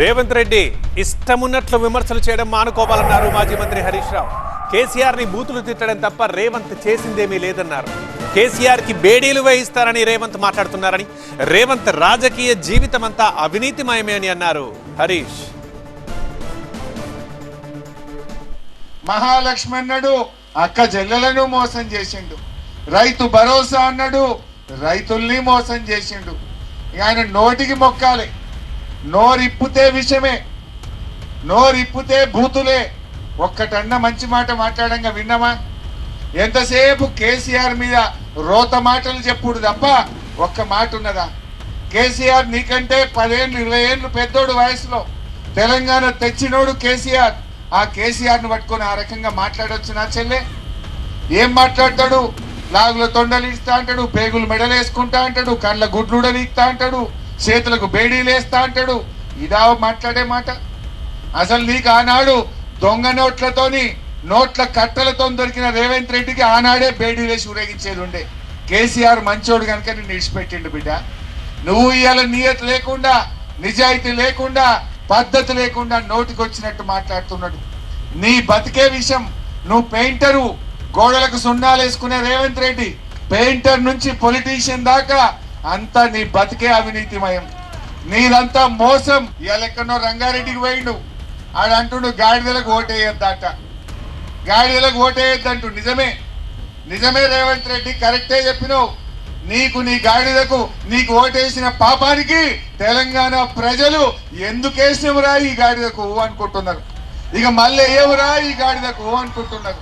రేవంత్ రెడ్డి ఇష్టమున్నట్లు విమర్శలు చేయడం మానుకోవాలన్నారు మాజీ మంత్రి హరీష్ రావు. కేసీఆర్ని బూతులు తిట్టడం తప్ప రేవంత్ చేసిందేమీ లేదన్నారు. కేసీఆర్కి బేడీలు వేయిస్తారని రేవంత్ మాట్లాడుతున్నారని, రేవంత్ రాజకీయ జీవితం అంతా అవినీతిమయమే అని అన్నారు హరీష్. మహాలక్ష్మి అన్నాడు, అక్క చెల్లెలను మోసం చేసిండు. రైతు భరోసా అన్నాడు, రైతుల్ని మోసం చేసిండు. ఆయన నోటికి మొక్కాలి, నోరిప్పితే విషమే, నోరిప్పితే బూతులే. ఒక్కటన్నా మంచి మాట మాట్లాడంగా విన్నామా? ఎంతసేపు కేసీఆర్ మీద రోత మాటలు చెప్పుడు తప్ప ఒక్క మాట ఉన్నదా? కేసీఆర్ నీకంటే 10 ఏళ్ళు 20 ఏళ్ళు పెద్దోడు వయసులో. తెలంగాణ తెచ్చినోడు కేసీఆర్. ఆ కేసీఆర్ని పట్టుకొని ఆ రకంగా మాట్లాడొచ్చు నా చెల్లె? ఏం మాట్లాడతాడు? లాగుల తొండలు ఇస్తా అంటాడు, పేగులు మెడలు వేసుకుంటా అంటాడు, కళ్ళ గుడ్లుడ వీక్తా అంటాడు, చేతులకు బేడీలు వేస్తా అంటాడు. ఇదా మాట్లాడే మాట? అసలు నీకు ఆనాడు దొంగ నోట్లతోని నోట్ల కట్టలతో దొరికిన రేవంత్ రెడ్డికి ఆనాడే బేడీలు వేసి ఊరేగించేది ఉండే. కేసీఆర్ మంచోడు కనుక నేను విడిచిపెట్టిండు బిడ్డ. నువ్వు ఇవాళ నియత లేకుండా, నిజాయితీ లేకుండా, పద్ధతి లేకుండా నోటికి వచ్చినట్టు మాట్లాడుతున్నాడు. నీ బతికే విషయం. నువ్వు పెయింటరు, గోడలకు సున్నాలు వేసుకునే రేవంత్ రెడ్డి, పెయింటర్ నుంచి పొలిటీషియన్ దాకా అంతా నీ బతికే అవినీతిమయం. నీదంతా మోసం. ఇవాళ ఎక్కడో రంగారెడ్డికి పోయిండు, ఆడంటుండు గాడిదలకు ఓటేయొద్దట, గాడిదలకు ఓటేయొద్దంటు. నిజమే, నిజమే రేవంత్ రెడ్డి, కరెక్టే చెప్పినావు. నీకు నీ గాడిదకు నీకు ఓటేసిన పాపానికి తెలంగాణ ప్రజలు ఎందుకేసినవురా ఈ గాడిదకు అనుకుంటున్నారు. ఇక మళ్ళీ ఏవురా ఈ గాడిదకు అనుకుంటున్నారు.